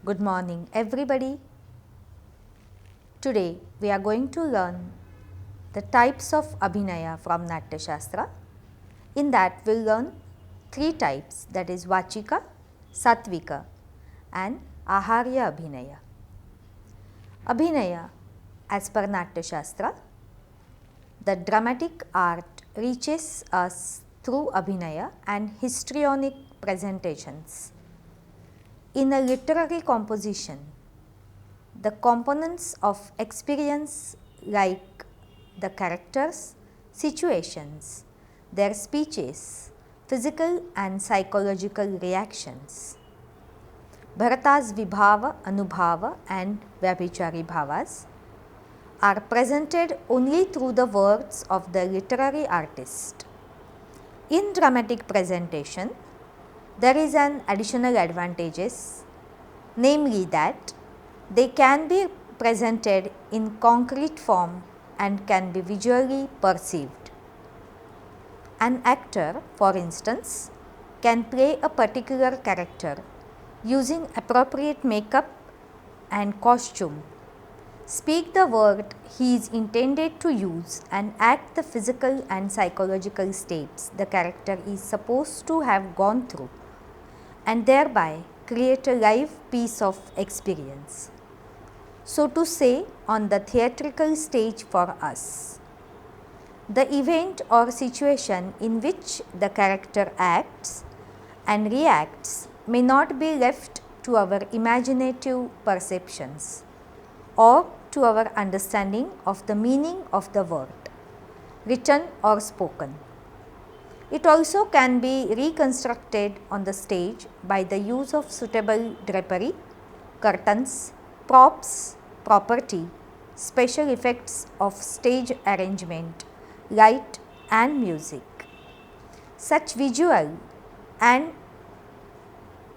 Good morning everybody. Today we are going to learn the types of Abhinaya from Natyashastra. In that we will learn three types, that is Vachika, Satvika and Aharya Abhinaya. Abhinaya, as per Natyashastra, the dramatic art reaches us through Abhinaya and histrionic presentations. In a literary composition, the components of experience like the characters, situations, their speeches, physical and psychological reactions. Bharata's Vibhava, Anubhava and Vyabhichari Bhavas are presented only through the words of the literary artist. In dramatic presentation, there is an additional advantages, namely that they can be presented in concrete form and can be visually perceived. An actor, for instance, can play a particular character using appropriate makeup and costume, speak the word he is intended to use and act the physical and psychological states the character is supposed to have gone through, and thereby create a live piece of experience, so to say, on the theatrical stage for us. The event or situation in which the character acts and reacts may not be left to our imaginative perceptions or to our understanding of the meaning of the word, written or spoken. It also can be reconstructed on the stage by the use of suitable drapery, curtains, props, property, special effects of stage arrangement, light and music. Such visual and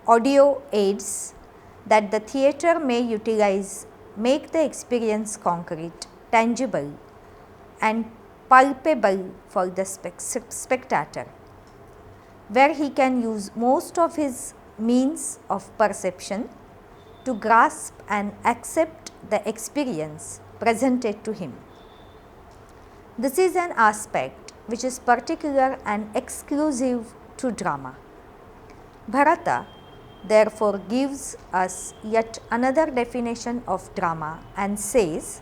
audio aids that the theatre may utilize make the experience concrete, tangible and palpable for the spectator, where he can use most of his means of perception to grasp and accept the experience presented to him. This is an aspect which is particular and exclusive to drama. Bharata therefore gives us yet another definition of drama and says,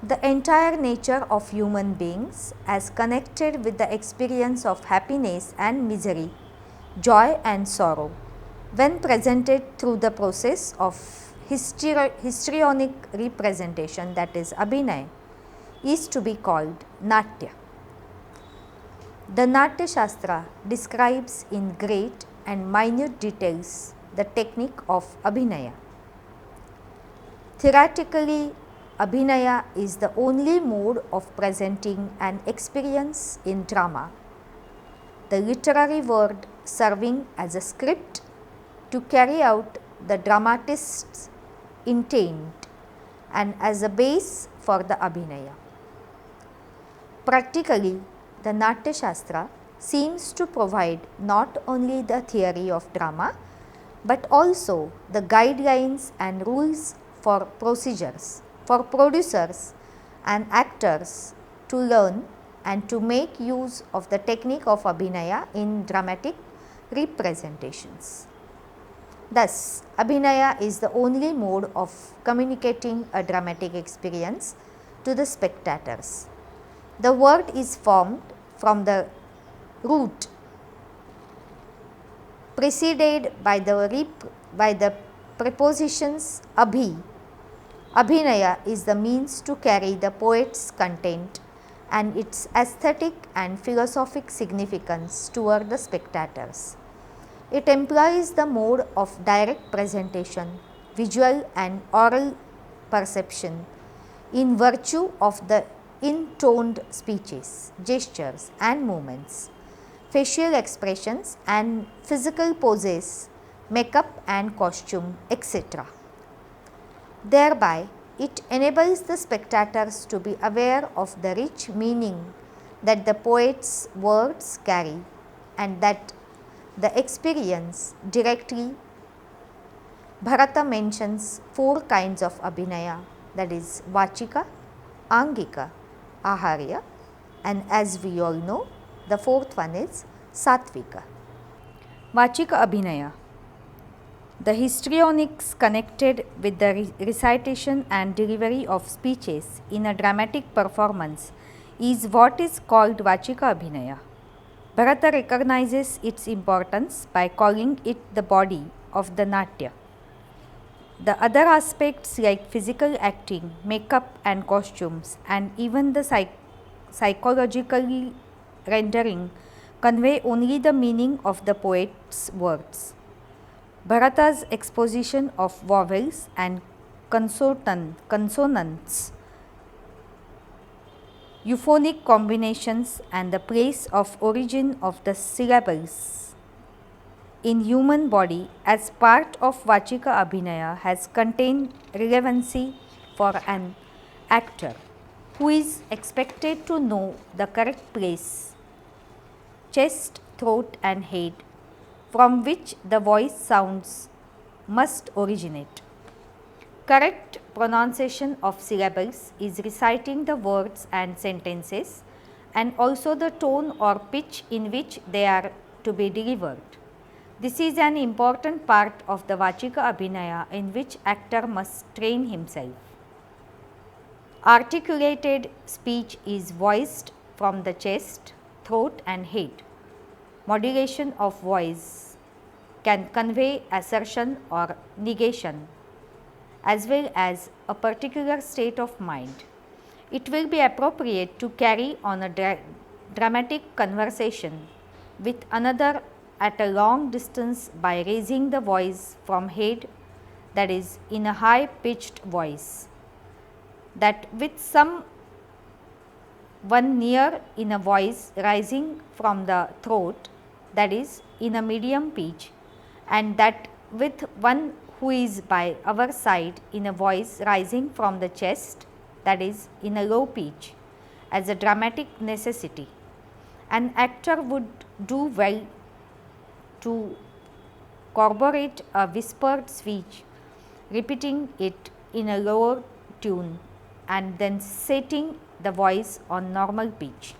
the entire nature of human beings as connected with the experience of happiness and misery, joy and sorrow, when presented through the process of histrionic representation, that is Abhinaya, is to be called Natya. The Natyashastra describes in great and minute details the technique of Abhinaya. Theoretically, Abhinaya is the only mode of presenting an experience in drama, the literary word serving as a script to carry out the dramatist's intent and as a base for the Abhinaya. Practically, the Natyashastra seems to provide not only the theory of drama, but also the guidelines and rules for procedures for producers and actors to learn and to make use of the technique of Abhinaya in dramatic representations. Thus, Abhinaya is the only mode of communicating a dramatic experience to the spectators. The word is formed from the root preceded by the prepositions abhi. Abhinaya is the means to carry the poet's content and its aesthetic and philosophic significance toward the spectators. It implies the mode of direct presentation, visual and oral perception, in virtue of the intoned speeches, gestures and movements, facial expressions and physical poses, makeup and costume, etc. Thereby, it enables the spectators to be aware of the rich meaning that the poet's words carry and that the experience directly Bharata mentions 4 kinds of Abhinaya, that is Vachika, Angika, Aharya, and as we all know, the fourth one is Satvika. Vachika Abhinaya. The histrionics connected with the recitation and delivery of speeches in a dramatic performance is what is called Vachika Abhinaya. Bharata recognizes its importance by calling it the body of the Natya. The other aspects like physical acting, makeup and costumes, and even the psychological rendering convey only the meaning of the poet's words. Bharata's exposition of vowels and consonants, euphonic combinations, and the place of origin of the syllables in human body as part of Vachika Abhinaya has contained relevancy for an actor who is expected to know the correct place, chest, throat and head from which the voice sounds must originate. Correct pronunciation of syllables is reciting the words and sentences and also the tone or pitch in which they are to be delivered. This is an important part of the Vachika Abhinaya in which actor must train himself. Articulated speech is voiced from the chest, throat and head. Modulation of voice can convey assertion or negation as well as a particular state of mind. It will be appropriate to carry on a dramatic conversation with another at a long distance by raising the voice from head, that is in a high pitched voice, that with some one near in a voice rising from the throat, that is in a medium pitch, and that with one who is by our side in a voice rising from the chest, that is in a low pitch, as a dramatic necessity. An actor would do well to corroborate a whispered speech, repeating it in a lower tune and then setting the voice on normal pitch.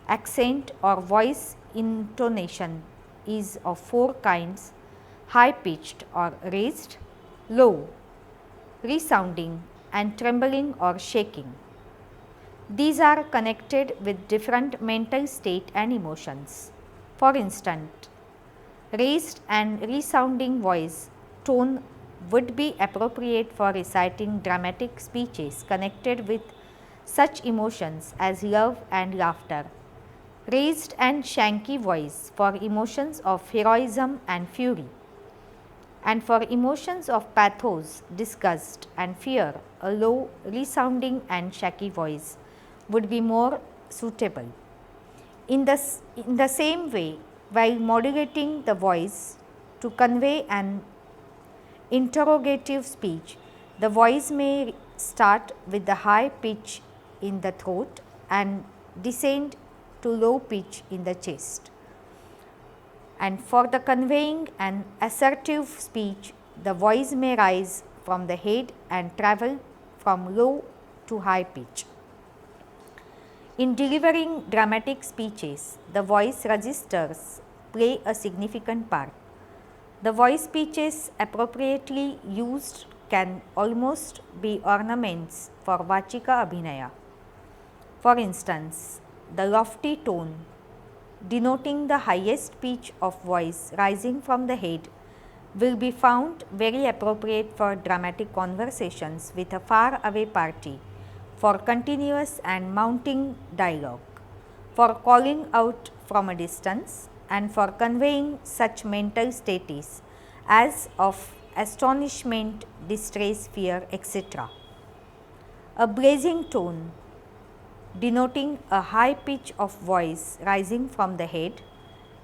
Accent or voice intonation is of 4 kinds: high pitched or raised, low, resounding and trembling or shaking. These are connected with different mental state and emotions. For instance, raised and resounding voice tone would be appropriate for reciting dramatic speeches connected with such emotions as love and laughter. Raised and shanky voice for emotions of heroism and fury. And for emotions of pathos, disgust and fear, a low, resounding and shaky voice would be more suitable. In the same way, while modulating the voice to convey an interrogative speech, the voice may start with the high pitch in the throat and descend to low pitch in the chest. And for the conveying an assertive speech, the voice may rise from the head and travel from low to high pitch. In delivering dramatic speeches, the voice registers play a significant part. The voice pitches appropriately used can almost be ornaments for Vachika Abhinaya. For instance, the lofty tone denoting the highest pitch of voice rising from the head will be found very appropriate for dramatic conversations with a far away party, for continuous and mounting dialogue, for calling out from a distance, and for conveying such mental states as of astonishment, distress, fear, etc. A blazing tone denoting a high pitch of voice rising from the head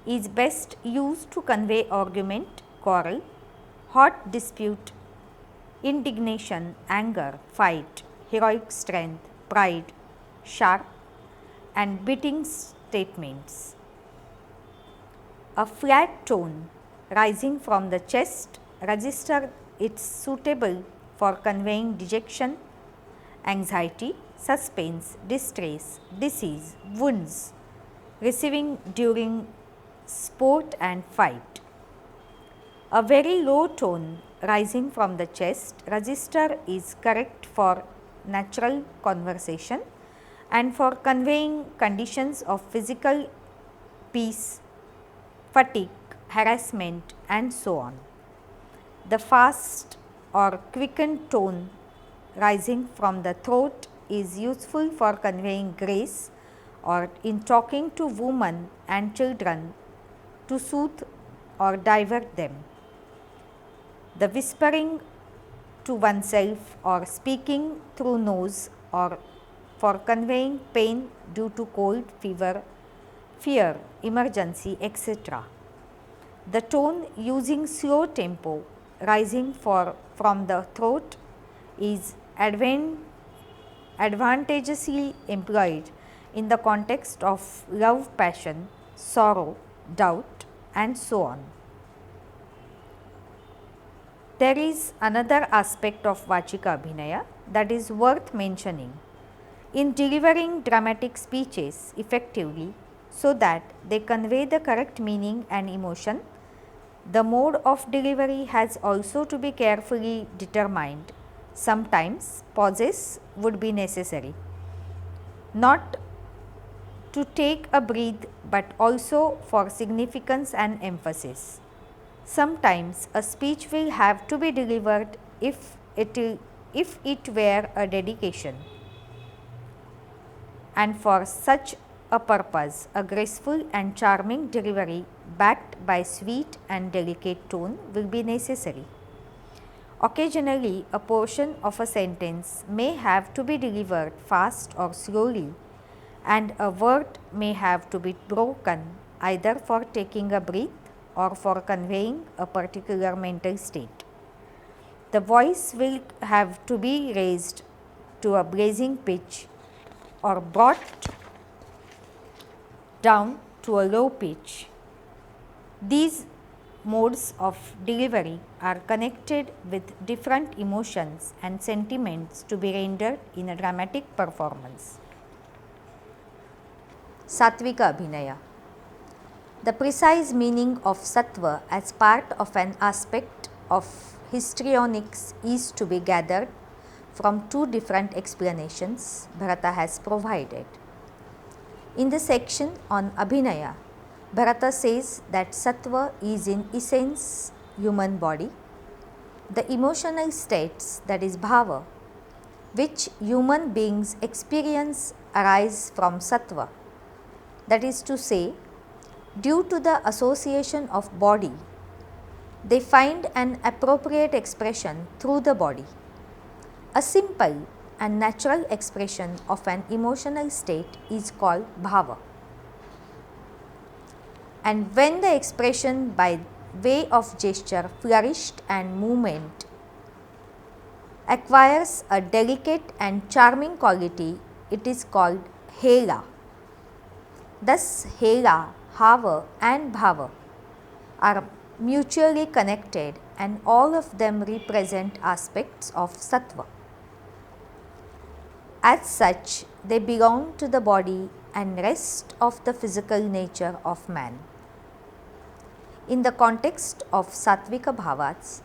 is best used to convey argument, quarrel, hot dispute, indignation, anger, fight, heroic strength, pride, sharp and biting statements. A flat tone rising from the chest registers it's suitable for conveying dejection, anxiety, suspense, distress, disease, wounds, receiving during sport and fight. A very low tone rising from the chest register is correct for natural conversation and for conveying conditions of physical peace, fatigue, harassment and so on. The fast or quickened tone rising from the throat is useful for conveying grace or in talking to women and children to soothe or divert them. The whispering to oneself or speaking through nose or for conveying pain due to cold, fever, fear, emergency, etc. The tone using slow tempo rising from the throat is advantageously employed in the context of love, passion, sorrow, doubt and so on. There is another aspect of Vachika Abhinaya that is worth mentioning. In delivering dramatic speeches effectively so that they convey the correct meaning and emotion, the mode of delivery has also to be carefully determined. Sometimes pauses would be necessary, not to take a breath but also for significance and emphasis. Sometimes a speech will have to be delivered if it were a dedication, and for such a purpose a graceful and charming delivery backed by sweet and delicate tone will be necessary. Occasionally a portion of a sentence may have to be delivered fast or slowly, and a word may have to be broken either for taking a breath or for conveying a particular mental state. The voice will have to be raised to a blazing pitch or brought down to a low pitch. These modes of delivery are connected with different emotions and sentiments to be rendered in a dramatic performance. Satvika Abhinaya. The precise meaning of sattva as part of an aspect of histrionics is to be gathered from two different explanations Bharata has provided. In the section on Abhinaya, Bharata says that sattva is in essence human body. The emotional states, that is bhava, which human beings experience arise from sattva. That is to say, due to the association of body, they find an appropriate expression through the body. A simple and natural expression of an emotional state is called bhava. And when the expression by way of gesture, flourished and movement acquires a delicate and charming quality, it is called hela. Thus, hela, hava and bhava are mutually connected and all of them represent aspects of sattva. As such, they belong to the body and rest of the physical nature of man. In the context of sattvika bhavats,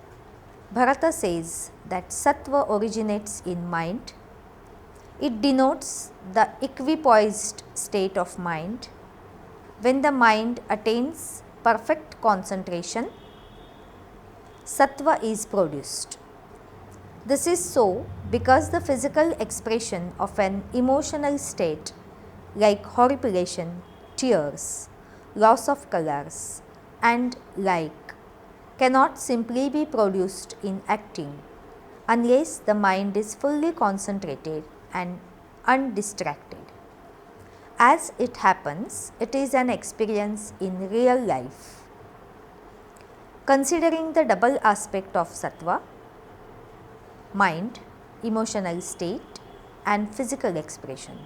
Bharata says that sattva originates in mind. It denotes the equipoised state of mind. When the mind attains perfect concentration, sattva is produced. This is so because the physical expression of an emotional state like horripilation, tears, loss of colors and like cannot simply be produced in acting unless the mind is fully concentrated and undistracted. As it happens, it is an experience in real life. Considering the double aspect of sattva, mind, emotional state and physical expression,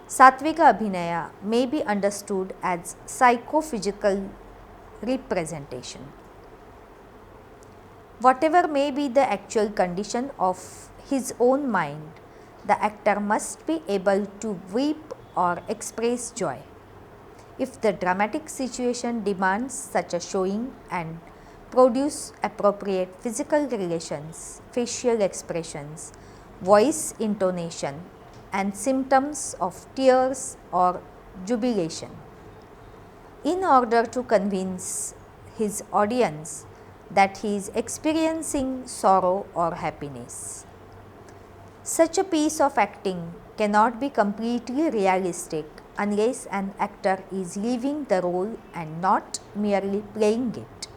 Sattvika Abhinaya may be understood as psychophysical representation. Whatever may be the actual condition of his own mind, the actor must be able to weep or express joy. If the dramatic situation demands such a showing and produce appropriate physical relations, facial expressions, voice intonation, and symptoms of tears or jubilation, in order to convince his audience that he is experiencing sorrow or happiness. Such a piece of acting cannot be completely realistic unless an actor is living the role and not merely playing it.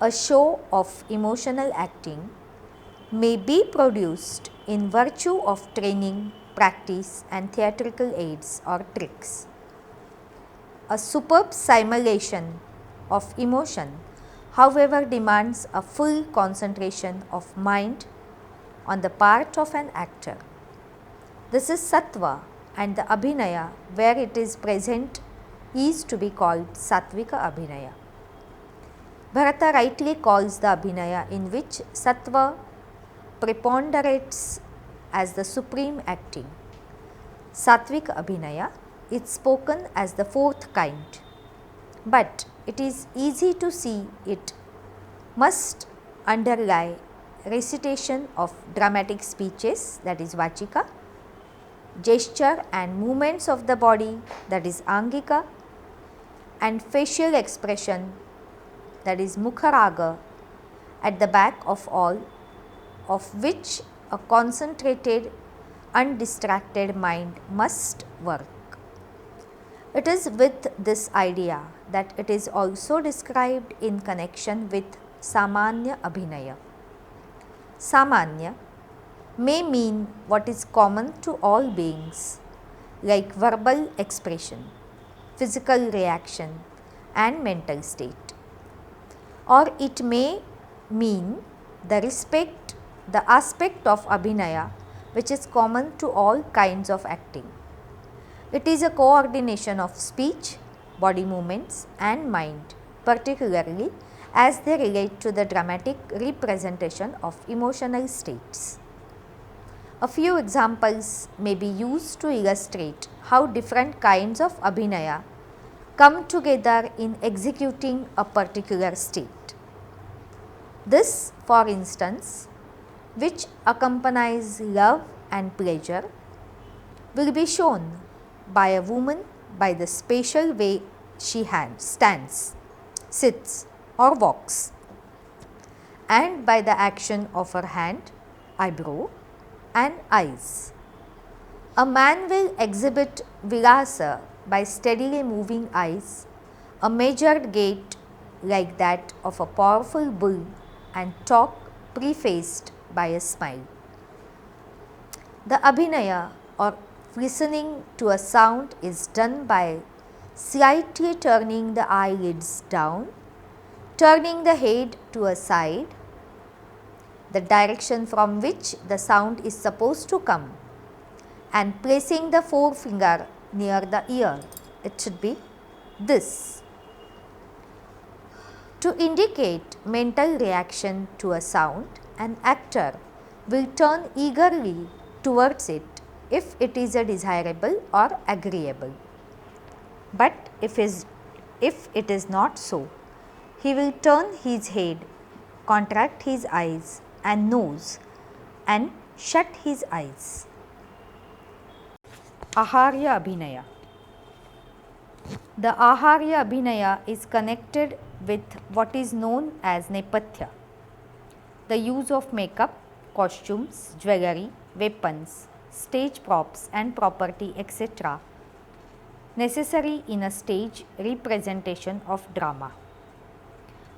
A show of emotional acting may be produced in virtue of training, practice, and theatrical aids or tricks. A superb simulation of emotion, however, demands a full concentration of mind on the part of an actor. This is sattva, and the abhinaya where it is present is to be called Satvika Abhinaya. Bharata rightly calls the abhinaya in which sattva preponderates as the supreme acting. Satvika Abhinaya is spoken as the fourth kind, but it is easy to see it must underlie recitation of dramatic speeches, that is Vachika, gesture and movements of the body, that is Angika, and facial expression, that is Mukharaga, at the back of all of which a concentrated, undistracted mind must work. It is with this idea that it is also described in connection with Samanya Abhinaya. Samanya may mean what is common to all beings, like verbal expression, physical reaction, and mental state. Or it may mean the aspect of Abhinaya which is common to all kinds of acting. It is a coordination of speech, body movements, and mind, particularly as they relate to the dramatic representation of emotional states. A few examples may be used to illustrate how different kinds of abhinaya come together in executing a particular state. This, for instance, which accompanies love and pleasure, will be shown by a woman by the spatial way she stands, sits, or walks, and by the action of her hand, eyebrow, and eyes. A man will exhibit vilasa by steadily moving eyes, a measured gait like that of a powerful bull, and talk prefaced by a smile. The abhinaya or listening to a sound is done by slightly turning the eyelids down, turning the head to a side, the direction from which the sound is supposed to come, and placing the forefinger near the ear. It should be this. To indicate mental reaction to a sound, an actor will turn eagerly towards it if it is a desirable or agreeable. But if it is not so, he will turn his head, contract his eyes and nose, and shut his eyes. Aharya Abhinaya. The Aharya Abhinaya is connected with what is known as Nepatya, the use of makeup, costumes, jewelry, weapons, stage props and property, etc., necessary in a stage representation of drama.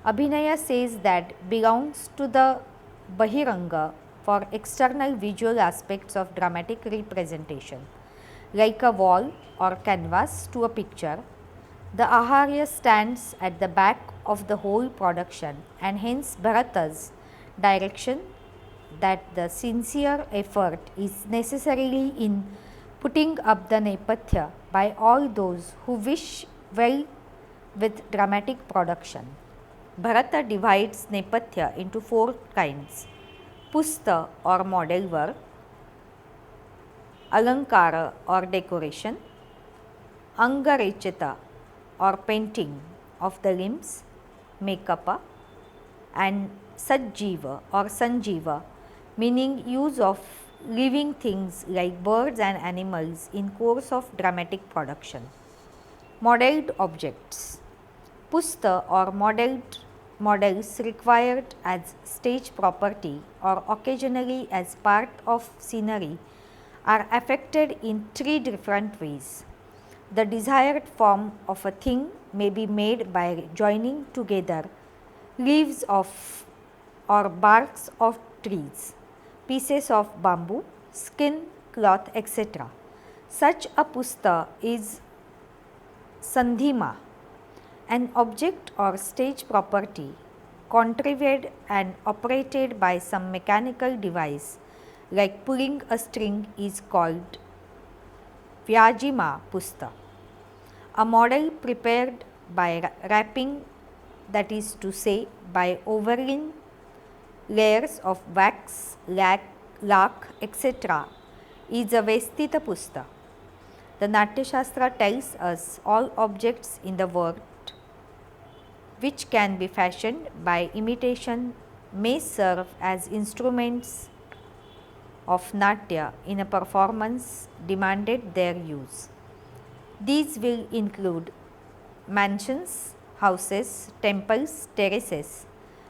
Abhinaya says that belongs to the Bahiranga for external visual aspects of dramatic representation, like a wall or canvas to a picture. The Aharya stands at the back of the whole production, and hence Bharata's direction that the sincere effort is necessarily in putting up the Nepatya by all those who wish well with dramatic production. Bharata divides Nepatya into 4 kinds: Pusta or model work, Alankara or decoration, Angarechita or painting of the limbs, Makapa, and Sajjiva or Sanjiva, meaning use of living things like birds and animals in course of dramatic production. Modelled objects. Pusta or models required as stage property or occasionally as part of scenery are affected in 3 different ways. The desired form of a thing may be made by joining together leaves of or barks of trees, pieces of bamboo, skin, cloth, etc. Such a pusta is sandhima, an object or stage property contrived and operated by some mechanical device like pulling a string is called vyajima pusta. A model prepared by wrapping, that is to say by overlaying layers of wax, lac, etc. is a Vestita pusta. The Natyashastra tells us all objects in the world which can be fashioned by imitation may serve as instruments of Natya in a performance demanded their use. These will include mansions, houses, temples, terraces,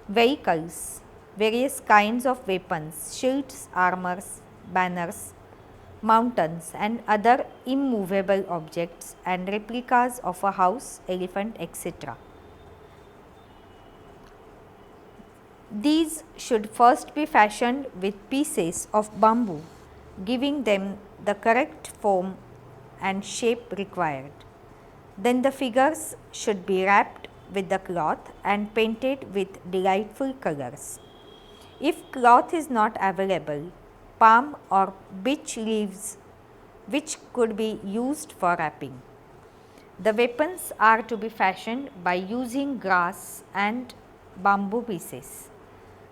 vehicles, various kinds of weapons, shields, armors, banners, mountains and other immovable objects and replicas of a house, elephant, etc. These should first be fashioned with pieces of bamboo, giving them the correct form and shape required. Then the figures should be wrapped with the cloth and painted with delightful colors. If cloth is not available, palm or beech leaves which could be used for wrapping. The weapons are to be fashioned by using grass and bamboo pieces,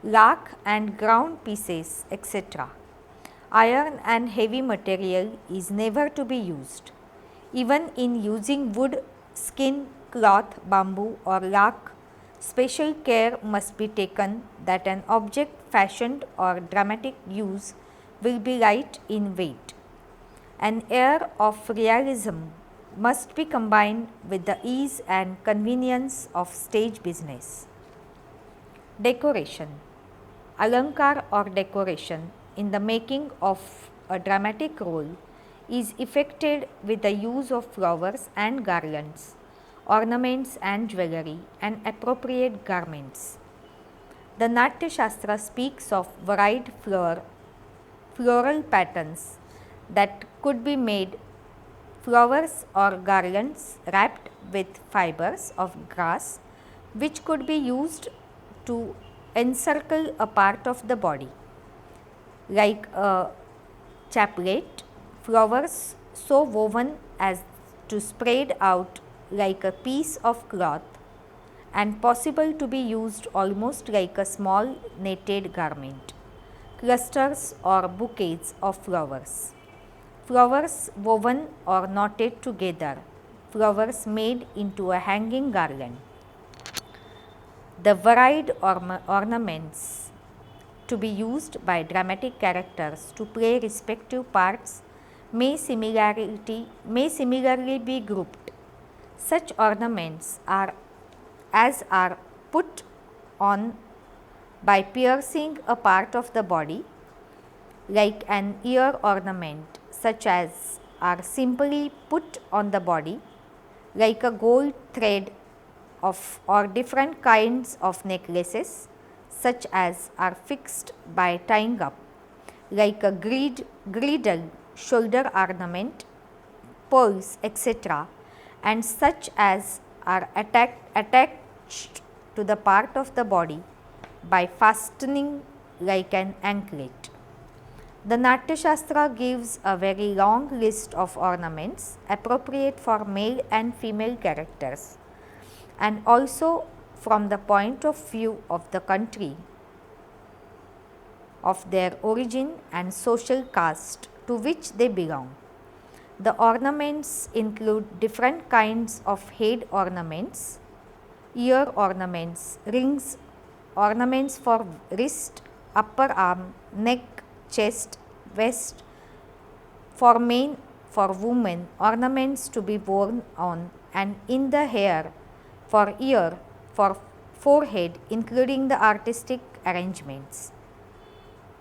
lac and ground pieces, etc. Iron and heavy material is never to be used. Even in using wood, skin, cloth, bamboo or lac, special care must be taken that an object fashioned or dramatic use will be light in weight. An air of realism must be combined with the ease and convenience of stage business. Decoration. Alankar or decoration in the making of a dramatic role is effected with the use of flowers and garlands, ornaments and jewelry and appropriate garments. The Natyashastra speaks of varied floral patterns that could be made, flowers or garlands wrapped with fibers of grass which could be used to encircle a part of the body, like a chaplet, flowers so woven as to spread out like a piece of cloth and possible to be used almost like a small knitted garment, clusters or bouquets of flowers, flowers woven or knotted together, flowers made into a hanging garland. The varied ornaments to be used by dramatic characters to play respective parts may similarly be grouped. Such ornaments are put on by piercing a part of the body, like an ear ornament, such as are simply put on the body, like a gold thread of or different kinds of necklaces, such as are fixed by tying up, like a girdle, shoulder ornament, pearls, etc., and such as are attached to the part of the body by fastening like an anklet. The Natyashastra gives a very long list of ornaments appropriate for male and female characters, and also from the point of view of the country of their origin and social caste to which they belong. The ornaments include different kinds of head ornaments, ear ornaments, rings, ornaments for wrist, upper arm, neck, chest, waist, for men, for women, ornaments to be worn on and in the hair, for ear, for forehead, including the artistic arrangements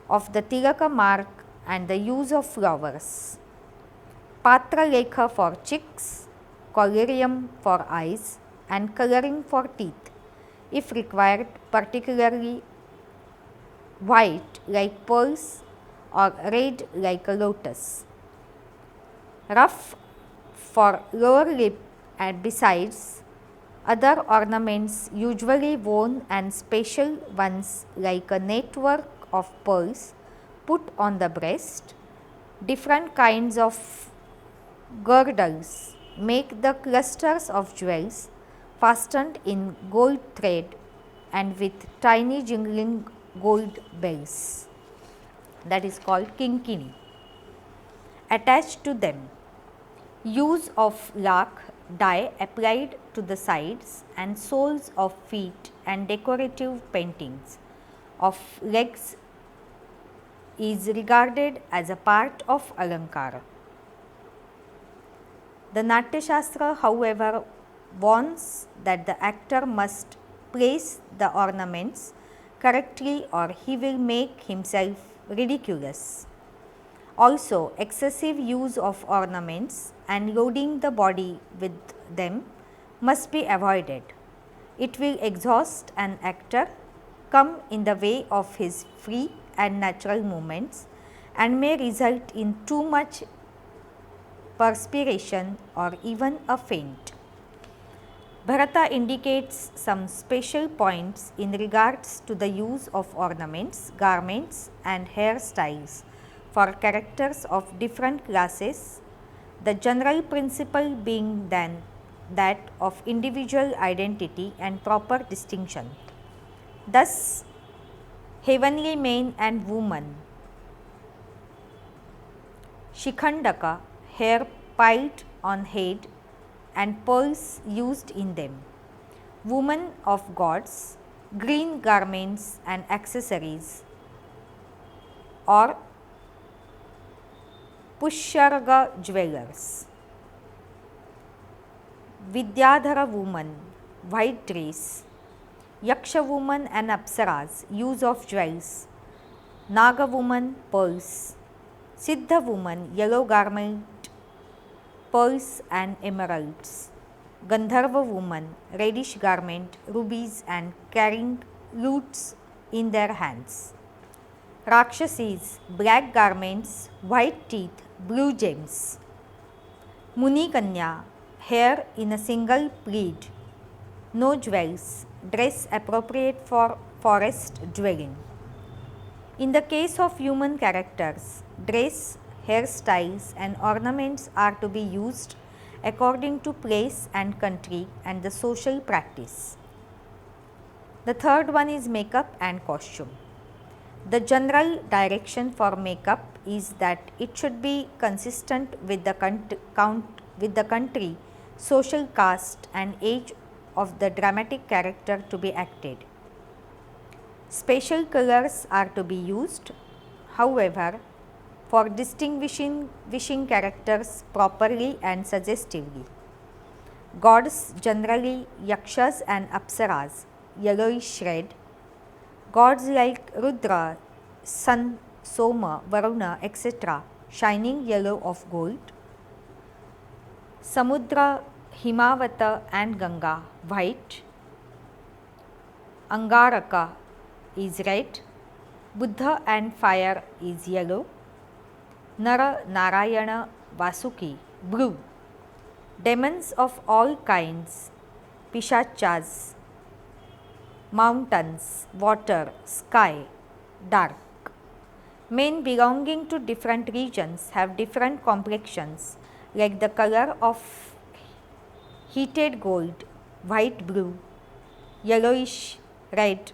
of the tilaka mark and the use of flowers. Patra lekha for cheeks, collyrium for eyes, and coloring for teeth, if required, particularly white like pearls or red like a lotus. Ruff for lower lip, and besides other ornaments usually worn and special ones like a network of pearls put on the breast. Different kinds of girdles make the clusters of jewels fastened in gold thread and with tiny jingling gold bells, that is called kinkini, attached to them. Use of lac dye applied to the sides and soles of feet and decorative paintings of legs is regarded as a part of alankara. The Natyashastra, however, warns that the actor must place the ornaments correctly or he will make himself ridiculous. Also, excessive use of ornaments and loading the body with them must be avoided. It will exhaust an actor, come in the way of his free and natural movements, and may result in too much perspiration or even a faint. Bharata indicates some special points in regards to the use of ornaments, garments, and hairstyles for characters of different classes, the general principle being then that of individual identity and proper distinction. Thus, heavenly men and women, shikhandaka, hair piled on head and pearls used in them, women of gods, green garments and accessories, or Pusharga jewelers, Vidyadhara woman, white dress, Yaksha woman and Apsaras, use of jewels, Naga woman, pearls, Siddha woman, yellow garment, pearls and emeralds, Gandharva woman, reddish garment, rubies and carrying lutes in their hands, Rakshasis, black garments, white teeth, blue gems, Muni Kanya, hair in a single pleat, no jewels, dress appropriate for forest dwelling. In the case of human characters, dress, hairstyles and ornaments are to be used according to place and country and the social practice. The third one is makeup and costume. The general direction for makeup is that it should be consistent with the country, social caste and age of the dramatic character to be acted. Special colors are to be used, however, for distinguishing characters properly and suggestively. Gods generally yakshas and apsaras, yellowish red. Gods like Rudra, Sun, Soma, Varuna, etc., shining yellow of gold. Samudra, Himavata and Ganga, white. Angaraka is red. Buddha and fire is yellow. Nara, Narayana, Vasuki, blue. Demons of all kinds, Pishachas, mountains, water, sky, dark. Men belonging to different regions have different complexions, like the color of heated gold, white blue, yellowish red,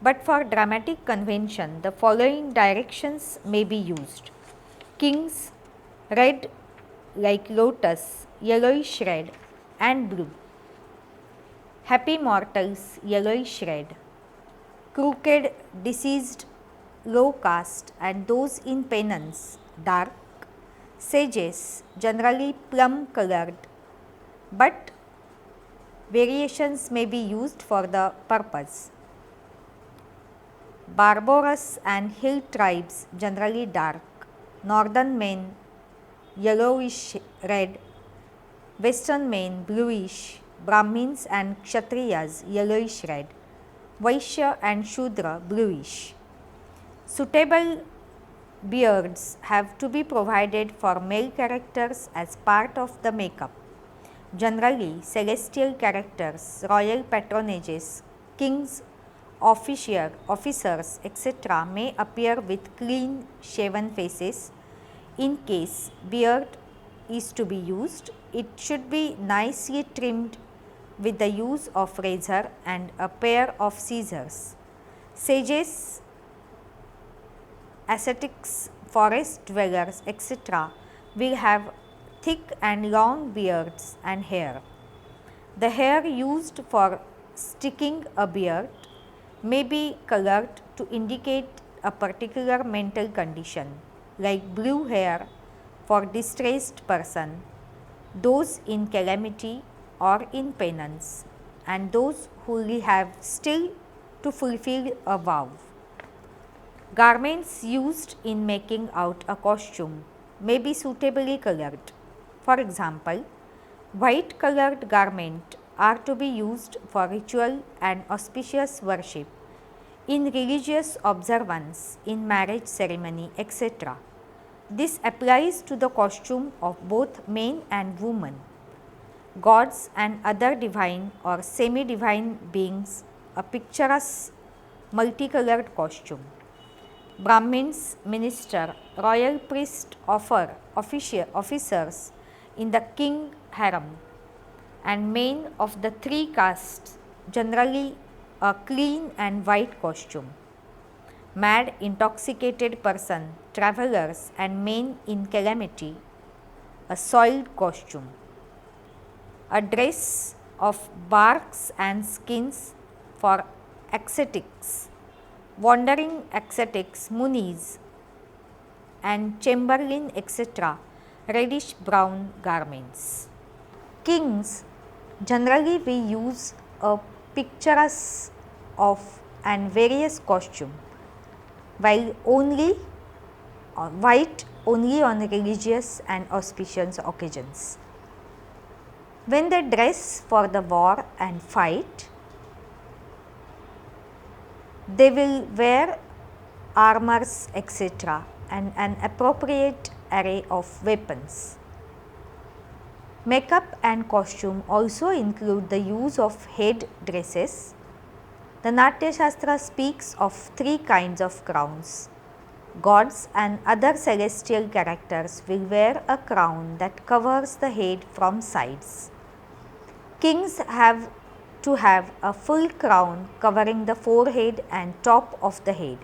but for dramatic convention the following directions may be used. Kings, red like lotus, yellowish red and blue. Happy mortals, yellowish red. Crooked, deceased, low caste and those in penance, dark. Sages, generally plum colored, but variations may be used for the purpose. Barbarous and hill tribes, generally dark. Northern men, yellowish red. Western men, bluish. Brahmins and Kshatriyas, yellowish red. Vaishya and Shudra, bluish. Suitable beards have to be provided for male characters as part of the makeup. Generally, celestial characters, royal patronages, kings, officers, etc. may appear with clean shaven faces. In case beard is to be used, it should be nicely trimmed with the use of razor and a pair of scissors. Sages, ascetics, forest dwellers, etc. will have thick and long beards and hair. The hair used for sticking a beard may be colored to indicate a particular mental condition, like blue hair for distressed person, those in calamity or in penance, and those who have still to fulfill a vow. Garments used in making out a costume may be suitably colored. For example, white colored garments are to be used for ritual and auspicious worship, in religious observance, in marriage ceremony, etc. This applies to the costume of both men and women, gods and other divine or semi-divine beings, a picturesque multicolored costume. Brahmins, minister, royal priest, officers in the king harem, and men of the three castes, generally a clean and white costume. Mad, intoxicated person, travelers and men in calamity, a soiled costume. A dress of barks and skins for ascetics, wandering ascetics, munis and chamberlain, etc. reddish brown garments. Kings, generally we use a picturesque of and various costume, while only white only on religious and auspicious occasions. When they dress for the war and fight, they will wear armors, etc. and an appropriate array of weapons. Makeup and costume also include the use of head dresses. The Natyashastra speaks of three kinds of crowns. Gods and other celestial characters will wear a crown that covers the head from sides. Kings have to have a full crown covering the forehead and top of the head.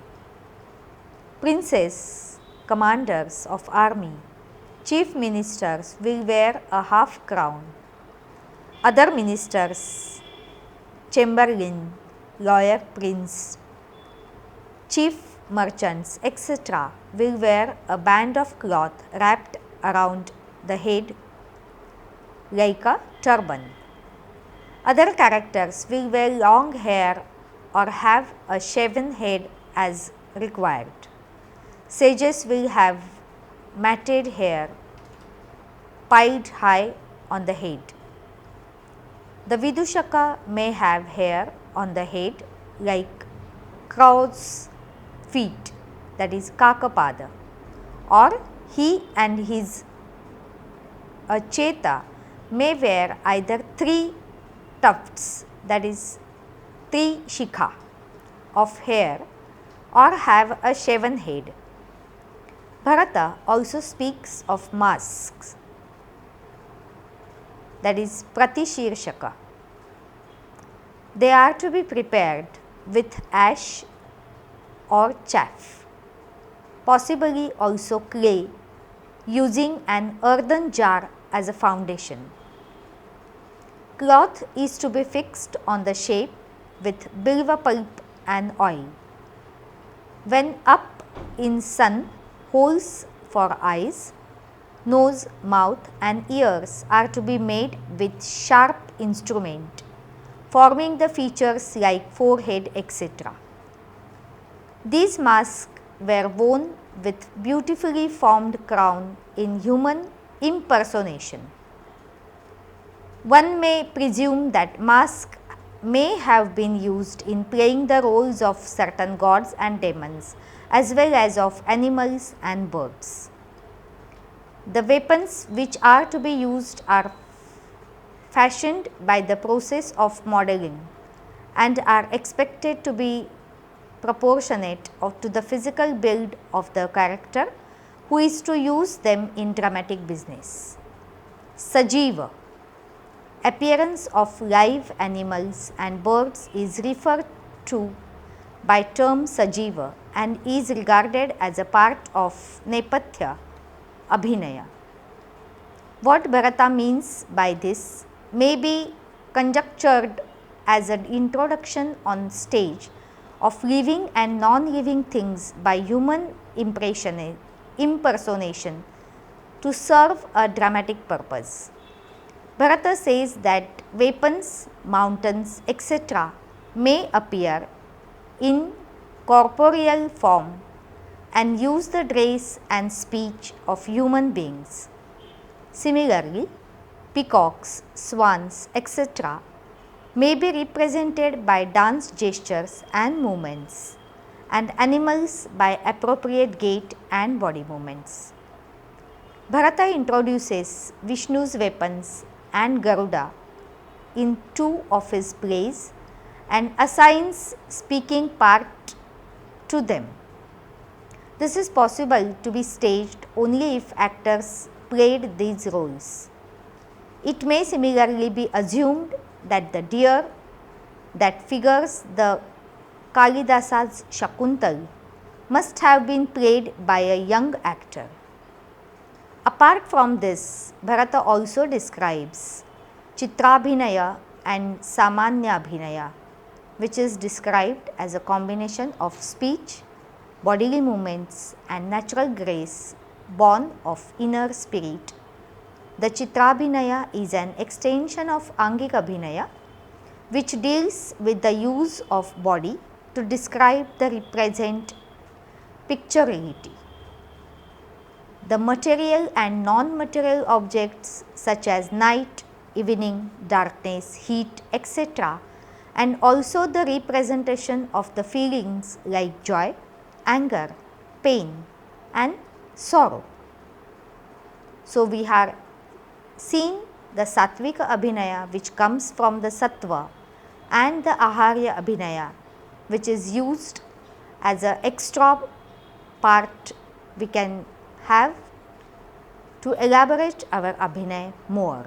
Princes, commanders of army, chief ministers will wear a half crown. Other ministers, chamberlain, lawyer, prince, chief merchants, etc. will wear a band of cloth wrapped around the head like a turban. Other characters will wear long hair or have a shaven head as required. Sages will have matted hair piled high on the head. The Vidushaka may have hair on the head like crow's feet, that is kakapada, or he and his cheta may wear either three tufts, that is three shikha of hair, or have a shaven head. Bharata also speaks of masks, that is pratishirshaka. They are to be prepared with ash or chaff, possibly also clay, using an earthen jar as a foundation. Cloth is to be fixed on the shape with bilva pulp and oil. When up in sun, holes for eyes, nose, mouth and ears are to be made with sharp instrument, forming the features like forehead, etc. These masks were worn with beautifully formed crown in human impersonation. One may presume that masks may have been used in playing the roles of certain gods and demons as well as of animals and birds. The weapons which are to be used are fashioned by the process of modeling and are expected to be proportionate to the physical build of the character who is to use them in dramatic business. Sajiva, appearance of live animals and birds, is referred to by term Sajiva and is regarded as a part of Nepathya Abhinaya. What Bharata means by this may be conjectured as an introduction on stage of living and non-living things by human impersonation to serve a dramatic purpose. Bharata says that weapons, mountains, etc. may appear in corporeal form and use the dress and speech of human beings. Similarly, peacocks, swans, etc. may be represented by dance gestures and movements, and animals by appropriate gait and body movements. Bharata introduces Vishnu's weapons and Garuda in two of his plays and assigns speaking part to them. This is possible to be staged only if actors played these roles. It may similarly be assumed that the deer that figures the Kalidasa's Shakuntal must have been played by a young actor. Apart from this, Bharata also describes Chitrabhinaya and Samanya Abhinaya, which is described as a combination of speech, bodily movements and natural grace born of inner spirit. The Chitrabhinaya is an extension of Angik Abhinaya, which deals with the use of body to describe the represent pictoriality. The material and non-material objects such as night, evening, darkness, heat, etc. and also the representation of the feelings like joy, anger, pain and sorrow. So, we have seen the Satvika Abhinaya which comes from the Sattva and the Aharya Abhinaya which is used as an extra part we can have to elaborate our Abhinaya more.